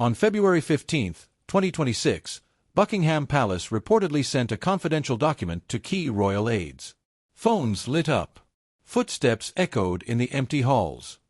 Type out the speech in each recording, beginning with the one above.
On February 15, 2026, Buckingham Palace reportedly sent a confidential document to key royal aides. Phones lit up. Footsteps echoed in the empty halls.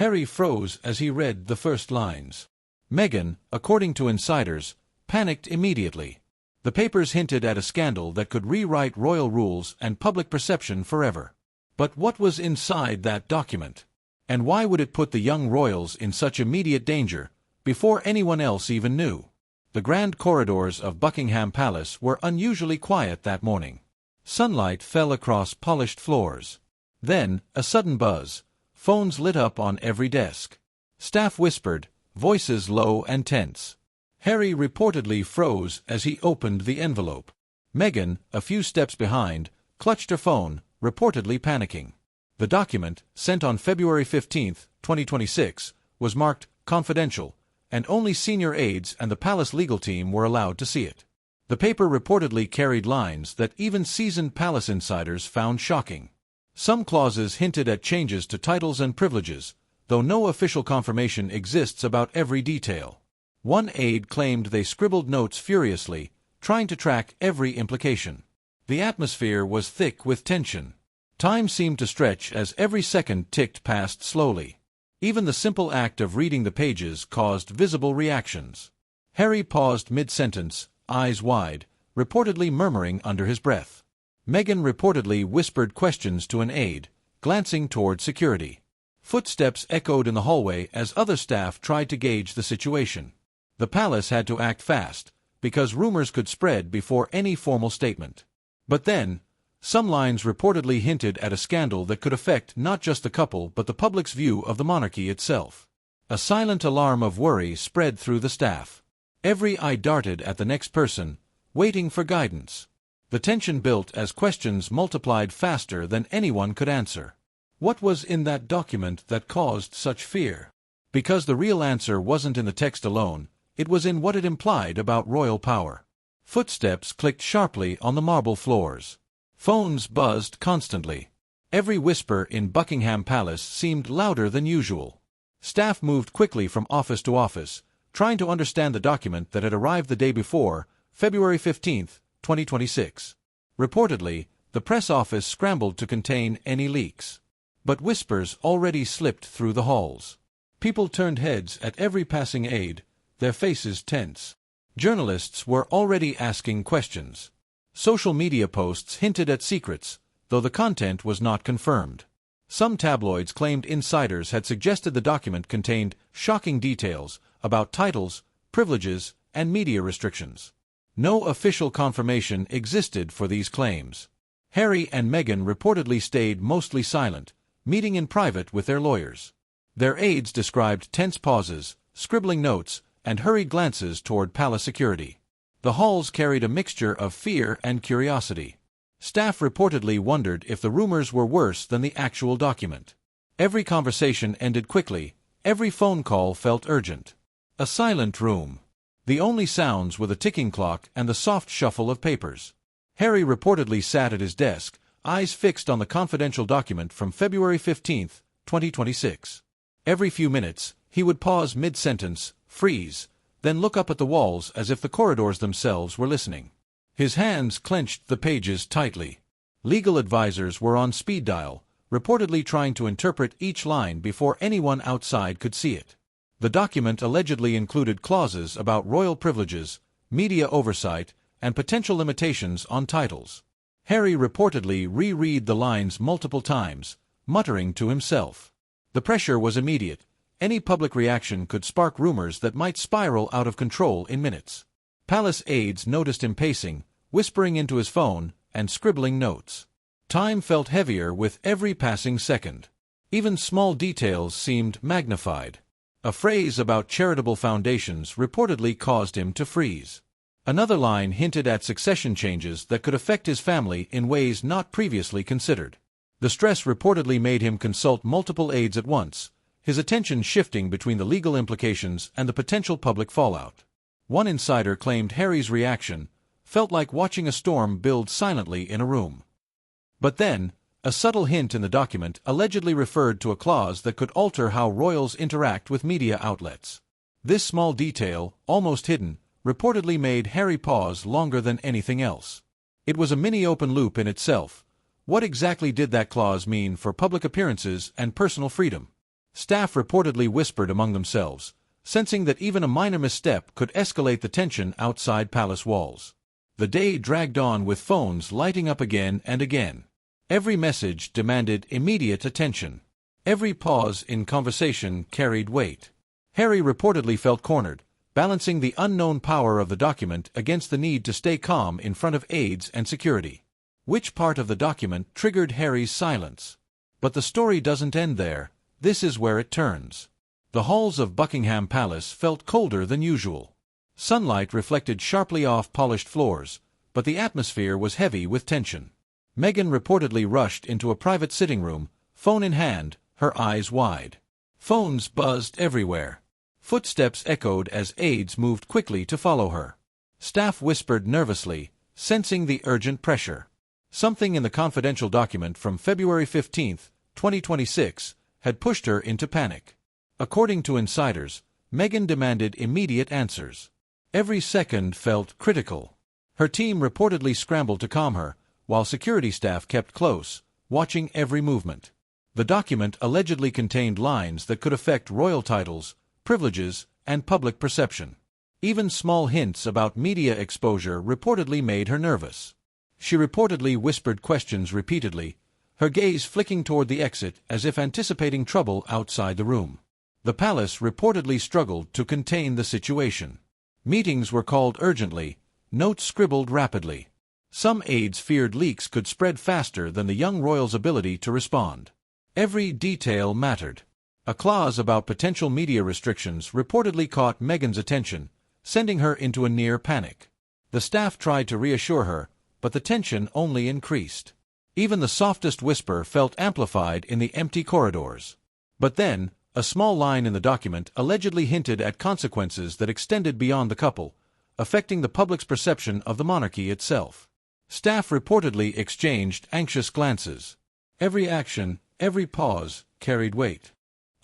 Harry froze as he read the first lines. Meghan, according to insiders, panicked immediately. The papers hinted at a scandal that could rewrite royal rules and public perception forever. But what was inside that document? And why would it put the young royals in such immediate danger, before anyone else even knew? The grand corridors of Buckingham Palace were unusually quiet that morning. Sunlight fell across polished floors. Then, a sudden buzz. Phones lit up on every desk. Staff whispered, voices low and tense. Harry reportedly froze as he opened the envelope. Meghan, a few steps behind, clutched her phone, reportedly panicking. The document, sent on February 15, 2026, was marked confidential, and only senior aides and the palace legal team were allowed to see it. The paper reportedly carried lines that even seasoned palace insiders found shocking. Some clauses hinted at changes to titles and privileges, though no official confirmation exists about every detail. One aide claimed they scribbled notes furiously, trying to track every implication. The atmosphere was thick with tension. Time seemed to stretch as every second ticked past slowly. Even the simple act of reading the pages caused visible reactions. Harry paused mid-sentence, eyes wide, reportedly murmuring under his breath. Meghan reportedly whispered questions to an aide, glancing toward security. Footsteps echoed in the hallway as other staff tried to gauge the situation. The palace had to act fast, because rumors could spread before any formal statement. But then, some lines reportedly hinted at a scandal that could affect not just the couple but the public's view of the monarchy itself. A silent alarm of worry spread through the staff. Every eye darted at the next person, waiting for guidance. The tension built as questions multiplied faster than anyone could answer. What was in that document that caused such fear? Because the real answer wasn't in the text alone, it was in what it implied about royal power. Footsteps clicked sharply on the marble floors. Phones buzzed constantly. Every whisper in Buckingham Palace seemed louder than usual. Staff moved quickly from office to office, trying to understand the document that had arrived the day before, February 15, 2026. Reportedly, the press office scrambled to contain any leaks. But whispers already slipped through the halls. People turned heads at every passing aide, their faces tense. Journalists were already asking questions. Social media posts hinted at secrets, though the content was not confirmed. Some tabloids claimed insiders had suggested the document contained shocking details about titles, privileges, and media restrictions. No official confirmation existed for these claims. Harry and Meghan reportedly stayed mostly silent, meeting in private with their lawyers. Their aides described tense pauses, scribbling notes, and hurried glances toward palace security. The halls carried a mixture of fear and curiosity. Staff reportedly wondered if the rumors were worse than the actual document. Every conversation ended quickly, every phone call felt urgent. A silent room. The only sounds were the ticking clock and the soft shuffle of papers. Harry reportedly sat at his desk, eyes fixed on the confidential document from February 15, 2026. Every few minutes, he would pause mid-sentence, freeze, then look up at the walls as if the corridors themselves were listening. His hands clenched the pages tightly. Legal advisors were on speed dial, reportedly trying to interpret each line before anyone outside could see it. The document allegedly included clauses about royal privileges, media oversight, and potential limitations on titles. Harry reportedly reread the lines multiple times, muttering to himself. The pressure was immediate. Any public reaction could spark rumors that might spiral out of control in minutes. Palace aides noticed him pacing, whispering into his phone, and scribbling notes. Time felt heavier with every passing second. Even small details seemed magnified. A phrase about charitable foundations reportedly caused him to freeze. Another line hinted at succession changes that could affect his family in ways not previously considered. The stress reportedly made him consult multiple aides at once, his attention shifting between the legal implications and the potential public fallout. One insider claimed Harry's reaction felt like watching a storm build silently in a room. But then, a subtle hint in the document allegedly referred to a clause that could alter how royals interact with media outlets. This small detail, almost hidden, reportedly made Harry pause longer than anything else. It was a mini open loop in itself. What exactly did that clause mean for public appearances and personal freedom? Staff reportedly whispered among themselves, sensing that even a minor misstep could escalate the tension outside palace walls. The day dragged on with phones lighting up again and again. Every message demanded immediate attention. Every pause in conversation carried weight. Harry reportedly felt cornered, balancing the unknown power of the document against the need to stay calm in front of aides and security. Which part of the document triggered Harry's silence? But the story doesn't end there. This is where it turns. The halls of Buckingham Palace felt colder than usual. Sunlight reflected sharply off polished floors, but the atmosphere was heavy with tension. Meghan reportedly rushed into a private sitting room, phone in hand, her eyes wide. Phones buzzed everywhere. Footsteps echoed as aides moved quickly to follow her. Staff whispered nervously, sensing the urgent pressure. Something in the confidential document from February 15, 2026, had pushed her into panic. According to insiders, Meghan demanded immediate answers. Every second felt critical. Her team reportedly scrambled to calm her, while security staff kept close, watching every movement. The document allegedly contained lines that could affect royal titles, privileges, and public perception. Even small hints about media exposure reportedly made her nervous. She reportedly whispered questions repeatedly, her gaze flicking toward the exit as if anticipating trouble outside the room. The palace reportedly struggled to contain the situation. Meetings were called urgently, notes scribbled rapidly. Some aides feared leaks could spread faster than the young royal's ability to respond. Every detail mattered. A clause about potential media restrictions reportedly caught Meghan's attention, sending her into a near panic. The staff tried to reassure her, but the tension only increased. Even the softest whisper felt amplified in the empty corridors. But then, a small line in the document allegedly hinted at consequences that extended beyond the couple, affecting the public's perception of the monarchy itself. Staff reportedly exchanged anxious glances. Every action, every pause, carried weight.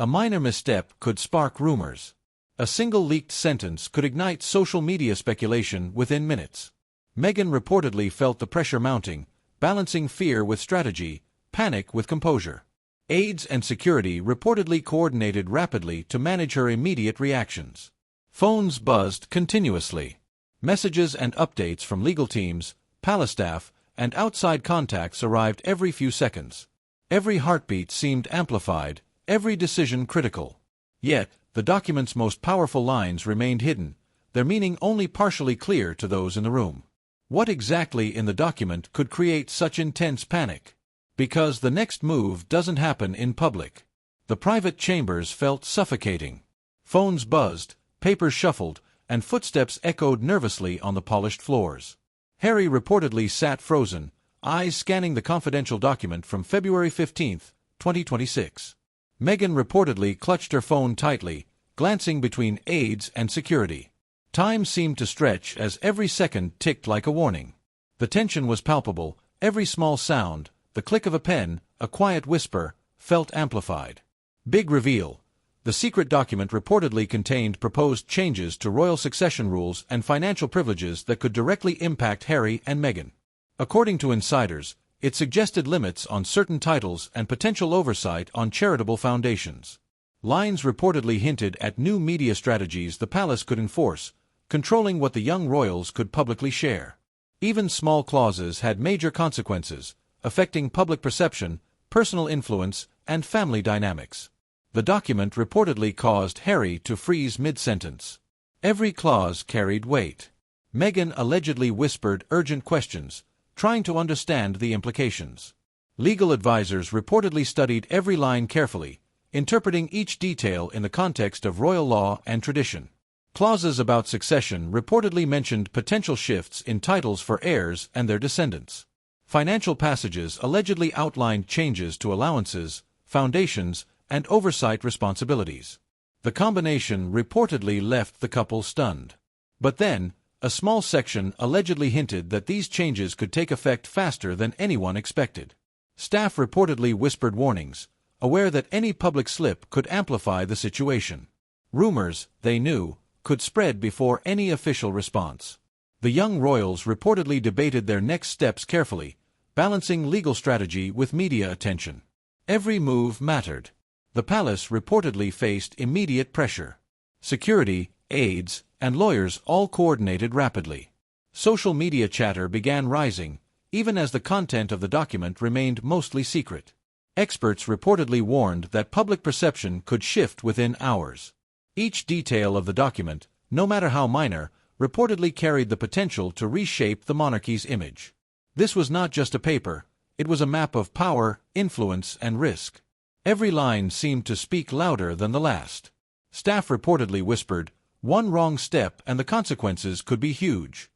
A minor misstep could spark rumors. A single leaked sentence could ignite social media speculation within minutes. Meghan reportedly felt the pressure mounting, balancing fear with strategy, panic with composure. Aides and security reportedly coordinated rapidly to manage her immediate reactions. Phones buzzed continuously. Messages and updates from legal teams, palace staff, and outside contacts arrived every few seconds. Every heartbeat seemed amplified, every decision critical. Yet, the document's most powerful lines remained hidden, their meaning only partially clear to those in the room. What exactly in the document could create such intense panic? Because the next move doesn't happen in public. The private chambers felt suffocating. Phones buzzed, papers shuffled, and footsteps echoed nervously on the polished floors. Harry reportedly sat frozen, eyes scanning the confidential document from February 15, 2026. Meghan reportedly clutched her phone tightly, glancing between aides and security. Time seemed to stretch as every second ticked like a warning. The tension was palpable, every small sound, the click of a pen, a quiet whisper, felt amplified. Big reveal. The secret document reportedly contained proposed changes to royal succession rules and financial privileges that could directly impact Harry and Meghan. According to insiders, it suggested limits on certain titles and potential oversight on charitable foundations. Lines reportedly hinted at new media strategies the palace could enforce, controlling what the young royals could publicly share. Even small clauses had major consequences, affecting public perception, personal influence, and family dynamics. The document reportedly caused Harry to freeze mid-sentence. Every clause carried weight. Meghan allegedly whispered urgent questions, trying to understand the implications. Legal advisors reportedly studied every line carefully, interpreting each detail in the context of royal law and tradition. Clauses about succession reportedly mentioned potential shifts in titles for heirs and their descendants. Financial passages allegedly outlined changes to allowances, foundations, and oversight responsibilities. The combination reportedly left the couple stunned. But then, a small section allegedly hinted that these changes could take effect faster than anyone expected. Staff reportedly whispered warnings, aware that any public slip could amplify the situation. Rumors, they knew, could spread before any official response. The young royals reportedly debated their next steps carefully, balancing legal strategy with media attention. Every move mattered. The palace reportedly faced immediate pressure. Security, aides, and lawyers all coordinated rapidly. Social media chatter began rising, even as the content of the document remained mostly secret. Experts reportedly warned that public perception could shift within hours. Each detail of the document, no matter how minor, reportedly carried the potential to reshape the monarchy's image. This was not just a paper, it was a map of power, influence, and risk. Every line seemed to speak louder than the last. Staff reportedly whispered, "One wrong step and the consequences could be huge."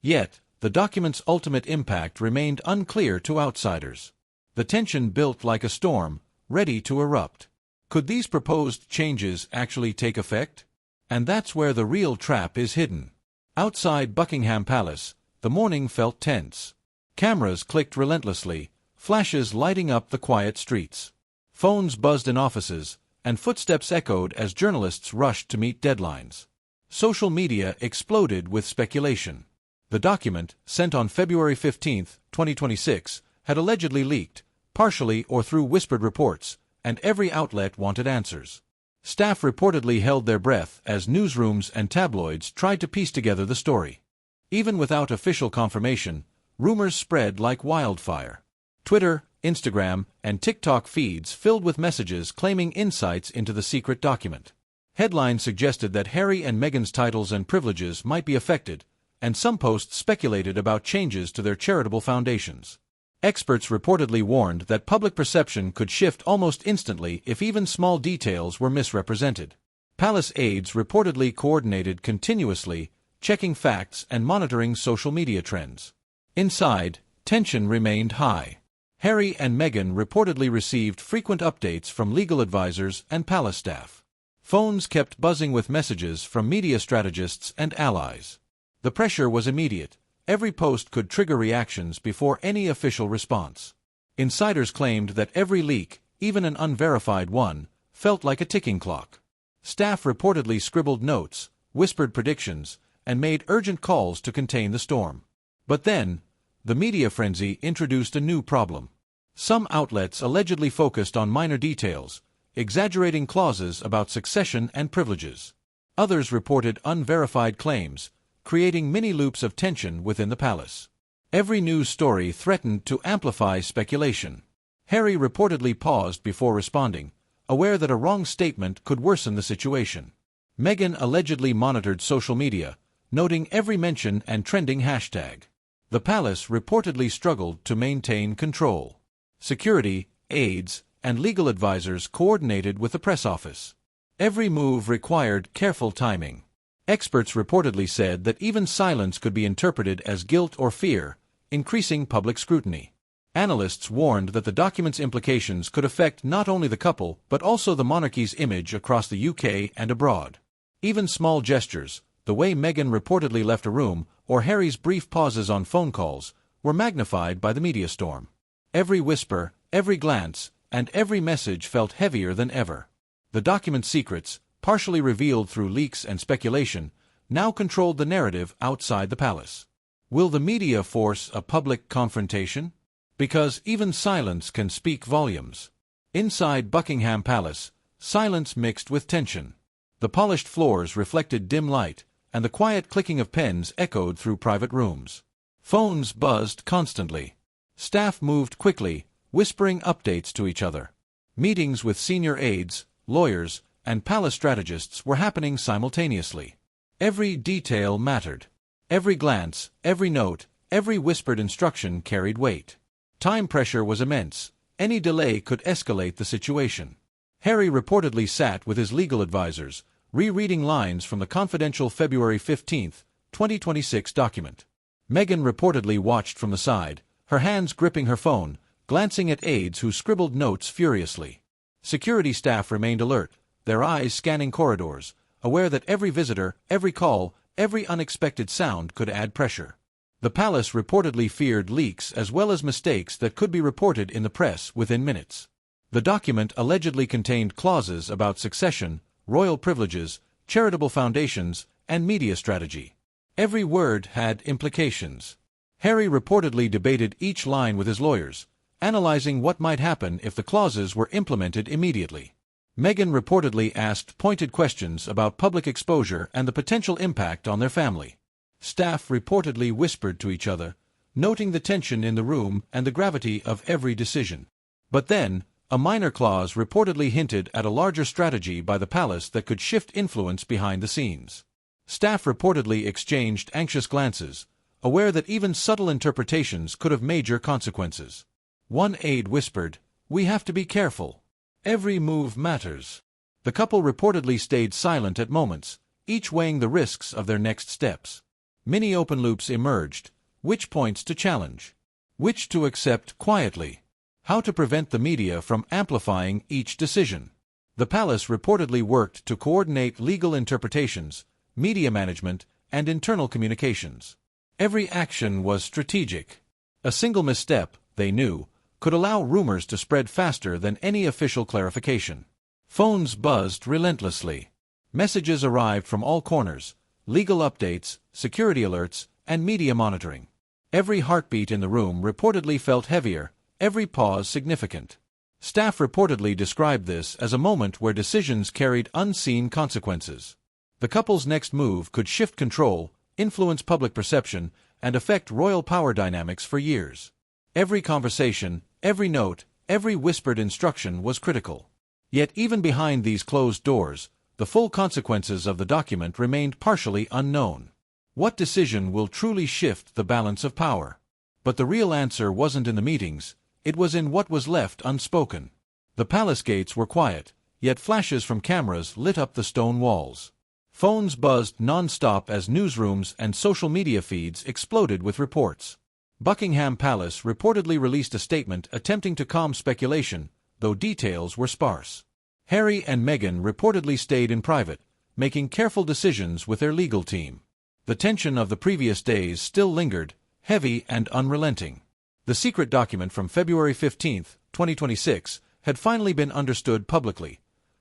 Yet, the document's ultimate impact remained unclear to outsiders. The tension built like a storm, ready to erupt. Could these proposed changes actually take effect? And that's where the real trap is hidden. Outside Buckingham Palace, the morning felt tense. Cameras clicked relentlessly, flashes lighting up the quiet streets. Phones buzzed in offices, and footsteps echoed as journalists rushed to meet deadlines. Social media exploded with speculation. The document, sent on February 15, 2026, had allegedly leaked, partially or through whispered reports, and every outlet wanted answers. Staff reportedly held their breath as newsrooms and tabloids tried to piece together the story. Even without official confirmation, rumors spread like wildfire. Twitter, Instagram, and TikTok feeds filled with messages claiming insights into the secret document. Headlines suggested that Harry and Meghan's titles and privileges might be affected, and some posts speculated about changes to their charitable foundations. Experts reportedly warned that public perception could shift almost instantly if even small details were misrepresented. Palace aides reportedly coordinated continuously, checking facts and monitoring social media trends. Inside, tension remained high. Harry and Meghan reportedly received frequent updates from legal advisors and palace staff. Phones kept buzzing with messages from media strategists and allies. The pressure was immediate. Every post could trigger reactions before any official response. Insiders claimed that every leak, even an unverified one, felt like a ticking clock. Staff reportedly scribbled notes, whispered predictions, and made urgent calls to contain the storm. But then, the media frenzy introduced a new problem. Some outlets allegedly focused on minor details, exaggerating clauses about succession and privileges. Others reported unverified claims, creating mini-loops of tension within the palace. Every news story threatened to amplify speculation. Harry reportedly paused before responding, aware that a wrong statement could worsen the situation. Meghan allegedly monitored social media, noting every mention and trending hashtag. The palace reportedly struggled to maintain control. Security, aides, and legal advisors coordinated with the press office. Every move required careful timing. Experts reportedly said that even silence could be interpreted as guilt or fear, increasing public scrutiny. Analysts warned that the document's implications could affect not only the couple but also the monarchy's image across the UK and abroad. Even small gestures, the way Meghan reportedly left a room, or Harry's brief pauses on phone calls, were magnified by the media storm. Every whisper, every glance, and every message felt heavier than ever. The document's secrets, partially revealed through leaks and speculation, now controlled the narrative outside the palace. Will the media force a public confrontation? Because even silence can speak volumes. Inside Buckingham Palace, silence mixed with tension. The polished floors reflected dim light, and the quiet clicking of pens echoed through private rooms. Phones buzzed constantly. Staff moved quickly, whispering updates to each other. Meetings with senior aides, lawyers, and palace strategists were happening simultaneously. Every detail mattered. Every glance, every note, every whispered instruction carried weight. Time pressure was immense. Any delay could escalate the situation. Harry reportedly sat with his legal advisors, rereading lines from the confidential February 15, 2026 document. Meghan reportedly watched from the side, her hands gripping her phone, glancing at aides who scribbled notes furiously. Security staff remained alert, their eyes scanning corridors, aware that every visitor, every call, every unexpected sound could add pressure. The palace reportedly feared leaks as well as mistakes that could be reported in the press within minutes. The document allegedly contained clauses about succession, royal privileges, charitable foundations, and media strategy. Every word had implications. Harry reportedly debated each line with his lawyers, analyzing what might happen if the clauses were implemented immediately. Meghan reportedly asked pointed questions about public exposure and the potential impact on their family. Staff reportedly whispered to each other, noting the tension in the room and the gravity of every decision. But then, a minor clause reportedly hinted at a larger strategy by the palace that could shift influence behind the scenes. Staff reportedly exchanged anxious glances, aware that even subtle interpretations could have major consequences. One aide whispered, "We have to be careful. Every move matters." The couple reportedly stayed silent at moments, each weighing the risks of their next steps. Many open loops emerged: which points to challenge, which to accept quietly, how to prevent the media from amplifying each decision. The palace reportedly worked to coordinate legal interpretations, media management, and internal communications. Every action was strategic. A single misstep, they knew, could allow rumors to spread faster than any official clarification. Phones buzzed relentlessly. Messages arrived from all corners: legal updates, security alerts, and media monitoring. Every heartbeat in the room reportedly felt heavier, every pause significant. Staff reportedly described this as a moment where decisions carried unseen consequences. The couple's next move could shift control, influence public perception, and affect royal power dynamics for years. Every conversation, every note, every whispered instruction was critical. Yet even behind these closed doors, the full consequences of the document remained partially unknown. What decision will truly shift the balance of power? But the real answer wasn't in the meetings, it was in what was left unspoken. The palace gates were quiet, yet flashes from cameras lit up the stone walls. Phones buzzed non-stop as newsrooms and social media feeds exploded with reports. Buckingham Palace reportedly released a statement attempting to calm speculation, though details were sparse. Harry and Meghan reportedly stayed in private, making careful decisions with their legal team. The tension of the previous days still lingered, heavy and unrelenting. The secret document from February 15, 2026, had finally been understood publicly.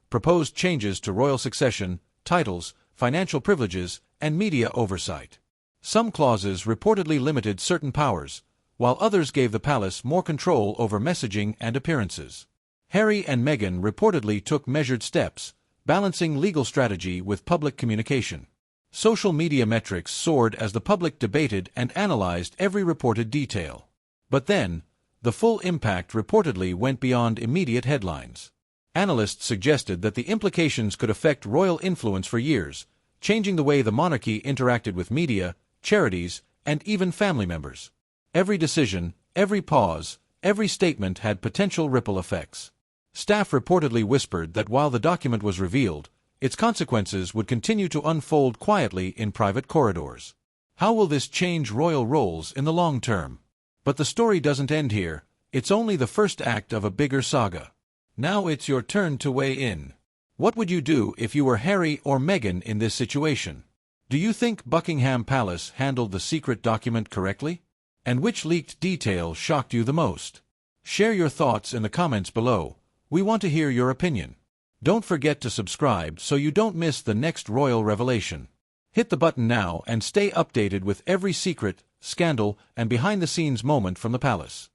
Proposed changes to royal succession, titles, financial privileges, and media oversight. Some clauses reportedly limited certain powers, while others gave the palace more control over messaging and appearances. Harry and Meghan reportedly took measured steps, balancing legal strategy with public communication. Social media metrics soared as the public debated and analyzed every reported detail. But then, the full impact reportedly went beyond immediate headlines. Analysts suggested that the implications could affect royal influence for years, changing the way the monarchy interacted with media, charities, and even family members. Every decision, every pause, every statement had potential ripple effects. Staff reportedly whispered that while the document was revealed, its consequences would continue to unfold quietly in private corridors. How will this change royal roles in the long term? But the story doesn't end here, it's only the first act of a bigger saga. Now it's your turn to weigh in. What would you do if you were Harry or Meghan in this situation? Do you think Buckingham Palace handled the secret document correctly? And which leaked detail shocked you the most? Share your thoughts in the comments below. We want to hear your opinion. Don't forget to subscribe so you don't miss the next royal revelation. Hit the button now and stay updated with every secret, scandal, and behind-the-scenes moment from the palace.